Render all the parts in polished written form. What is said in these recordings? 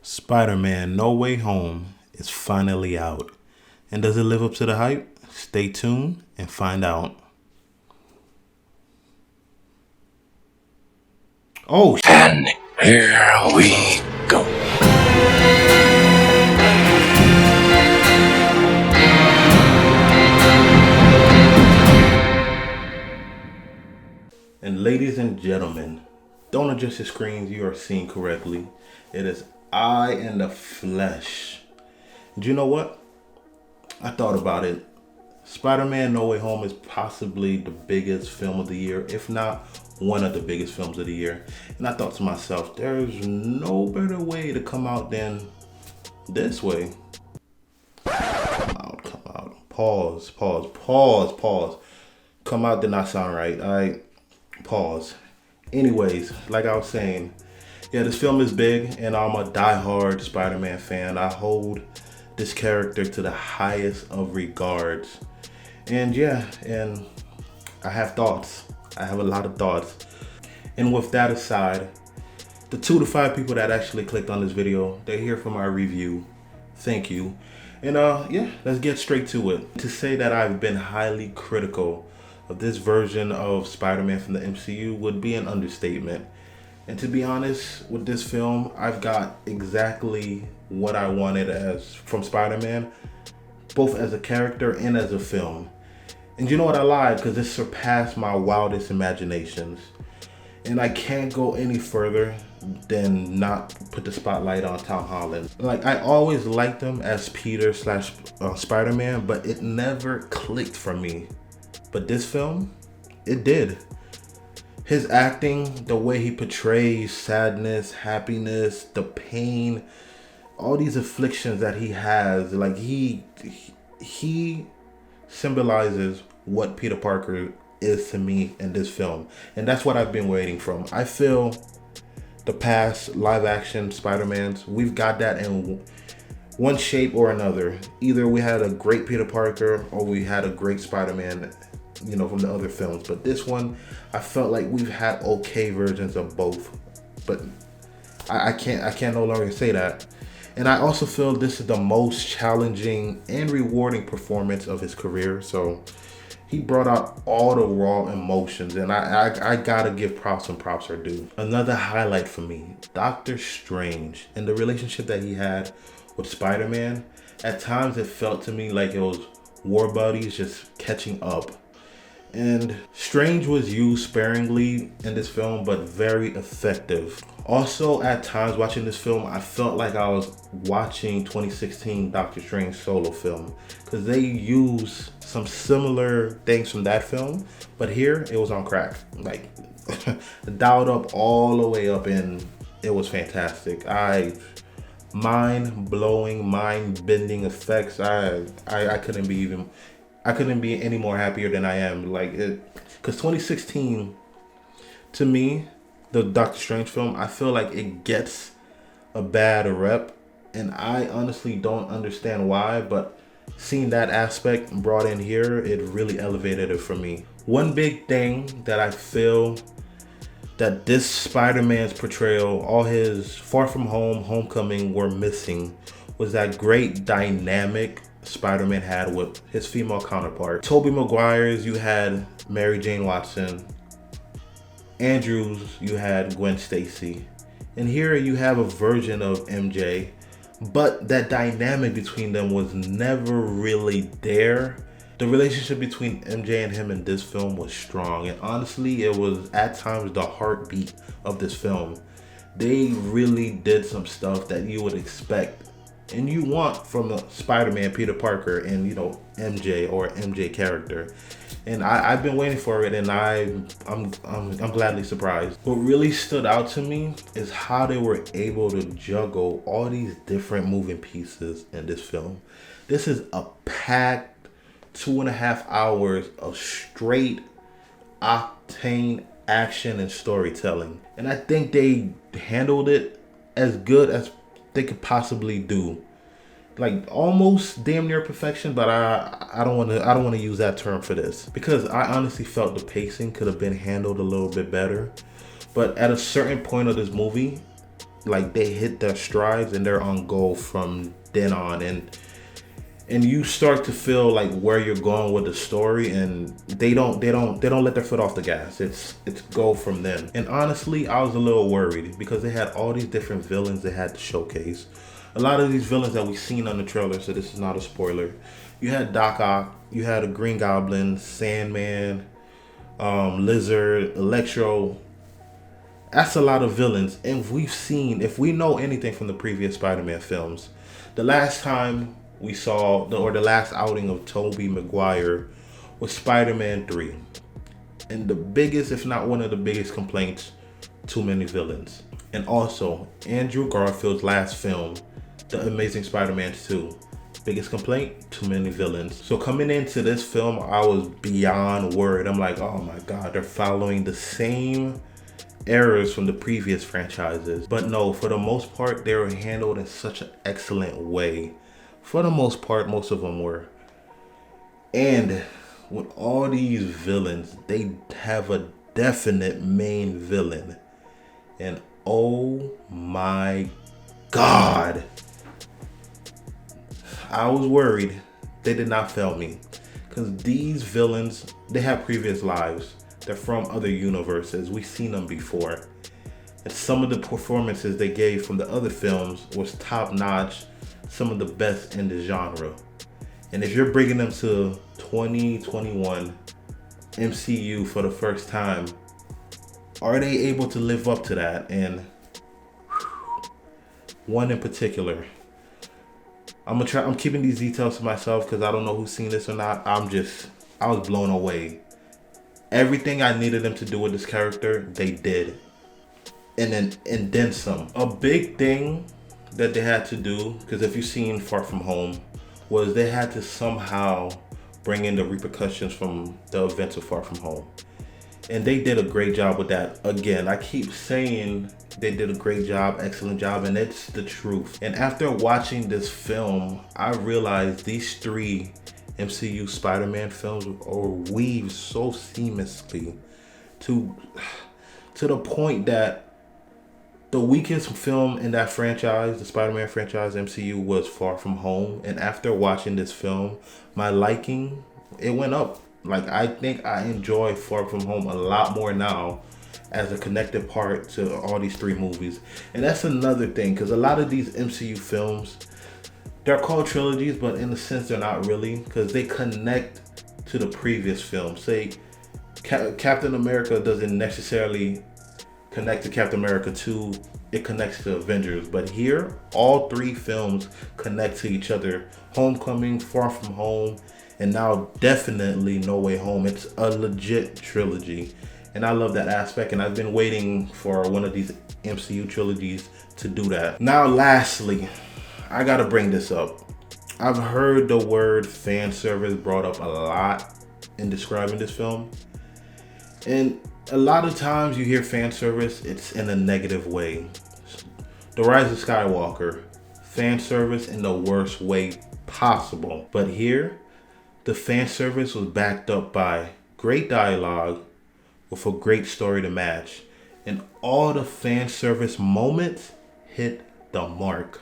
Spider-Man No Way Home is finally out. And does it live up to the hype? Stay tuned and find out. Oh, and here we go. And ladies and gentlemen, don't adjust your screens, you are seeing correctly. It is I in the flesh. Do you know what? I thought about it. Spider-Man No Way Home is possibly the biggest film of the year, if not one of the biggest films of the year. And I thought to myself, there's no better way to come out than this way. Come out. Pause. Come out did not sound right. Pause. Anyways, like I was saying, yeah, this film is big and I'm a diehard Spider-Man fan. I hold this character to the highest of regards. And yeah, and I have thoughts. I have a lot of thoughts. And with that aside, the 2 to 5 people that actually clicked on this video, they're here for my review. Thank you. And yeah, let's get straight to it. To say that I've been highly critical of this version of Spider-Man from the MCU would be an understatement. And to be honest, with this film, I've got exactly what I wanted from Spider-Man, both as a character and as a film. And you know what, I lied, because it surpassed my wildest imaginations. And I can't go any further than not put the spotlight on Tom Holland. Like, I always liked him as Peter / Spider-Man, but it never clicked for me. But this film, it did. His acting, the way he portrays sadness, happiness, the pain, all these afflictions that he has, like he symbolizes what Peter Parker is to me in this film. And that's what I've been waiting from. I feel the past live action Spider-Mans, we've got that in one shape or another. Either we had a great Peter Parker or we had a great Spider-Man, you know, from the other films. But this one, I felt like we've had okay versions of both. But I can't no longer say that. And I also feel this is the most challenging and rewarding performance of his career. So he brought out all the raw emotions, and I gotta give props when props are due. Another highlight for me, Doctor Strange and the relationship that he had with Spider-Man. At times it felt to me like it was war buddies just catching up. And Strange was used sparingly in this film, but very effective. Also, at times watching this film, I felt like I was watching 2016 Doctor Strange solo film, because they use some similar things from that film, but here it was on crack, like dialed up all the way up, and it was fantastic. Mind-blowing, mind-bending effects. I couldn't be any more happier than I am. Like, because 2016, to me, the Doctor Strange film, I feel like it gets a bad rep, and I honestly don't understand why, but seeing that aspect brought in here, it really elevated it for me. One big thing that I feel that this Spider-Man's portrayal, all his Far From Home, Homecoming, were missing was that great dynamic Spider-Man had with his female counterpart. Tobey Maguire's, you had Mary Jane Watson. Andrews, you had Gwen Stacy. And here you have a version of MJ, but that dynamic between them was never really there. The relationship between MJ and him in this film was strong, and honestly, it was at times the heartbeat of this film. They really did some stuff that you would expect and you want from a Spider-Man, Peter Parker, and, you know, MJ or MJ character. And I've been waiting for it, and I'm gladly surprised. What really stood out to me is how they were able to juggle all these different moving pieces in this film. This is a packed 2.5 hours of straight octane action and storytelling. And I think they handled it as good as they could possibly do. Like, almost damn near perfection, but I don't want to use that term for this, because I honestly felt the pacing could have been handled a little bit better. But at a certain point of this movie, like they hit their strides and they're on goal from then on, and you start to feel like where you're going with the story, and they don't let their foot off the gas. It's go from them. And honestly, I was a little worried because they had all these different villains they had to showcase. A lot of these villains that we've seen on the trailer, so this is not a spoiler. You had Doc Ock, you had a Green Goblin, Sandman, Lizard, Electro. That's a lot of villains. And if we know anything from the previous Spider-Man films, the last time we saw, the last outing of Tobey Maguire was Spider-Man 3. And the biggest, if not one of the biggest complaints, too many villains. And also, Andrew Garfield's last film, The Amazing Spider-Man 2. Biggest complaint, too many villains. So coming into this film, I was beyond worried. I'm like, oh my God, they're following the same errors from the previous franchises. But no, for the most part, they were handled in such an excellent way. For the most part, most of them were. And with all these villains, they have a definite main villain. And oh my God, I was worried. They did not fail me. Because these villains, they have previous lives. They're from other universes. We've seen them before. And some of the performances they gave from the other films was top notch. Some of the best in the genre. And if you're bringing them to 2021 MCU for the first time, are they able to live up to that? And one in particular, I'm keeping these details to myself because I don't know who's seen this or not. I was blown away. Everything I needed them to do with this character, they did. And then some. A big thing that they had to do, because if you've seen Far From Home, was they had to somehow bring in the repercussions from the events of Far From Home. And they did a great job with that. Again, I keep saying they did a great job, excellent job, and it's the truth. And after watching this film, I realized these 3 MCU Spider-Man films are weaved so seamlessly to the point that the weakest film in that franchise, the Spider-Man franchise MCU, was Far From Home. And after watching this film, my liking, it went up. Like, I think I enjoy Far From Home a lot more now as a connected part to all these 3 movies. And that's another thing, because a lot of these MCU films, they're called trilogies, but in a sense they're not really, because they connect to the previous film. Say, Captain America doesn't necessarily connect to Captain America 2, it connects to Avengers. But here, all 3 films connect to each other. Homecoming, Far From Home, and now definitely No Way Home. It's a legit trilogy. And I love that aspect, and I've been waiting for one of these MCU trilogies to do that. Now, lastly, I gotta bring this up. I've heard the word fan service brought up a lot in describing this film. And a lot of times you hear fan service, it's in a negative way. The Rise of Skywalker, fan service in the worst way possible. But here, the fan service was backed up by great dialogue with a great story to match. And all the fan service moments hit the mark.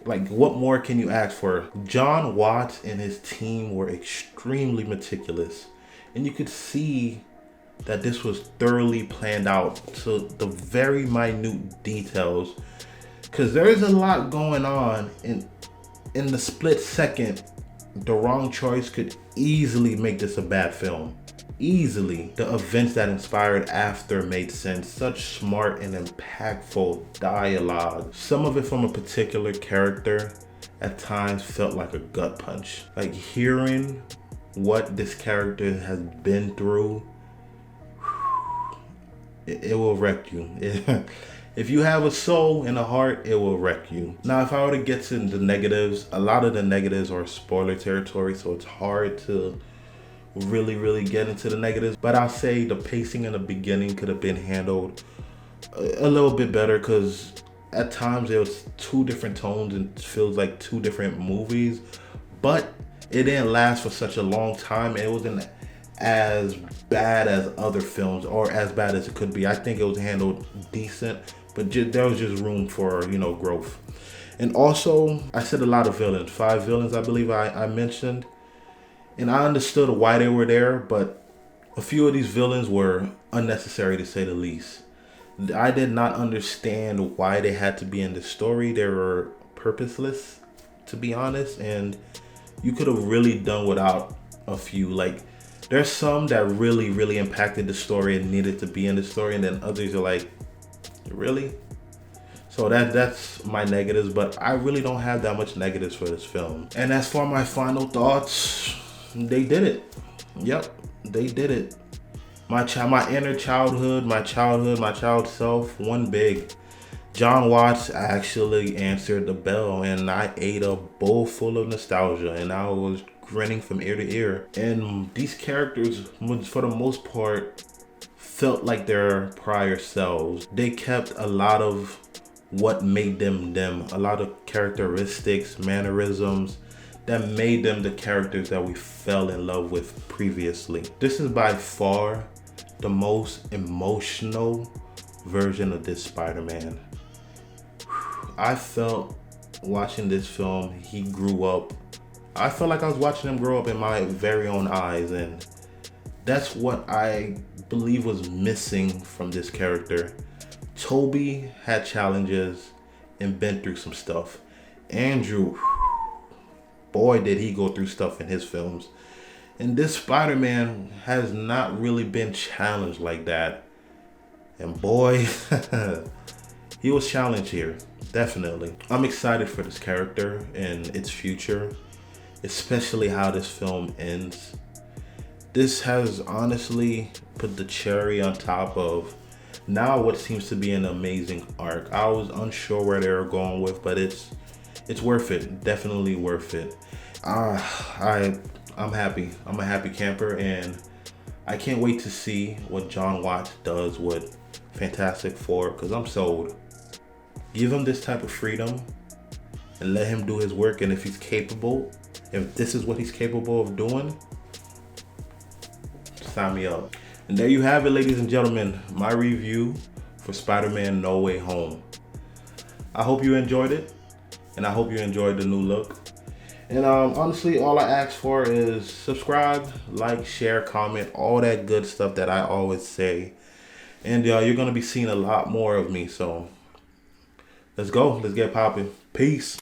Like, what more can you ask for? John Watts and his team were extremely meticulous. And you could see that this was thoroughly planned out to the very minute details. Because there is a lot going on. In the split second, the wrong choice could easily make this a bad film. Easily. The events that inspired after made sense. Such smart and impactful dialogue. Some of it from a particular character at times felt like a gut punch. Like, hearing what this character has been through, it will wreck you. If you have a soul and a heart, it will wreck you. Now, if I were to get to the negatives, a lot of the negatives are spoiler territory, so it's hard to really get into the negatives. But I'll say the pacing in the beginning could have been handled a little bit better, because at times there was 2 different tones and it feels like 2 different movies. But it didn't last for such a long time. It wasn't as bad as other films, or as bad as it could be. I think it was handled decent, but there was just room for, you know, growth. And also, I said a lot of villains, 5 villains I believe I mentioned, and I understood why they were there, but a few of these villains were unnecessary to say the least. I did not understand why they had to be in the story. They were purposeless, to be honest, and you could have really done without a few. Like, there's some that really impacted the story and needed to be in the story, and then others are like, really? So that's my negatives, but I really don't have that much negatives for this film. And as for my final thoughts, they did it. Yep, they did it. My inner childhood, my child self, one big. John Watts actually answered the bell, and I ate a bowl full of nostalgia, and I was grinning from ear to ear. And these characters, for the most part, felt like their prior selves. They kept a lot of what made them them, a lot of characteristics, mannerisms that made them the characters that we fell in love with previously. This is by far the most emotional version of this Spider-Man. I felt watching this film, he grew up. I felt like I was watching him grow up in my very own eyes, and that's what I believe was missing from this character. Tobey had challenges and been through some stuff. Andrew, boy, did he go through stuff in his films. And this Spider-Man has not really been challenged like that. And boy, he was challenged here, definitely. I'm excited for this character and its future, especially how this film ends. This has honestly put the cherry on top of now what seems to be an amazing arc. I was unsure where they were going with, but it's worth it. Definitely worth it. I'm happy. I'm a happy camper, and I can't wait to see what John Watts does with Fantastic Four, because I'm sold. Give him this type of freedom and let him do his work, and if he's capable, if this is what he's capable of doing, sign me up. And there you have it, ladies and gentlemen, my review for Spider-Man No Way Home. I hope you enjoyed it, and I hope you enjoyed the new look. And honestly, all I ask for is subscribe, like, share, comment, all that good stuff that I always say. And you're going to be seeing a lot more of me, so let's go. Let's get popping. Peace.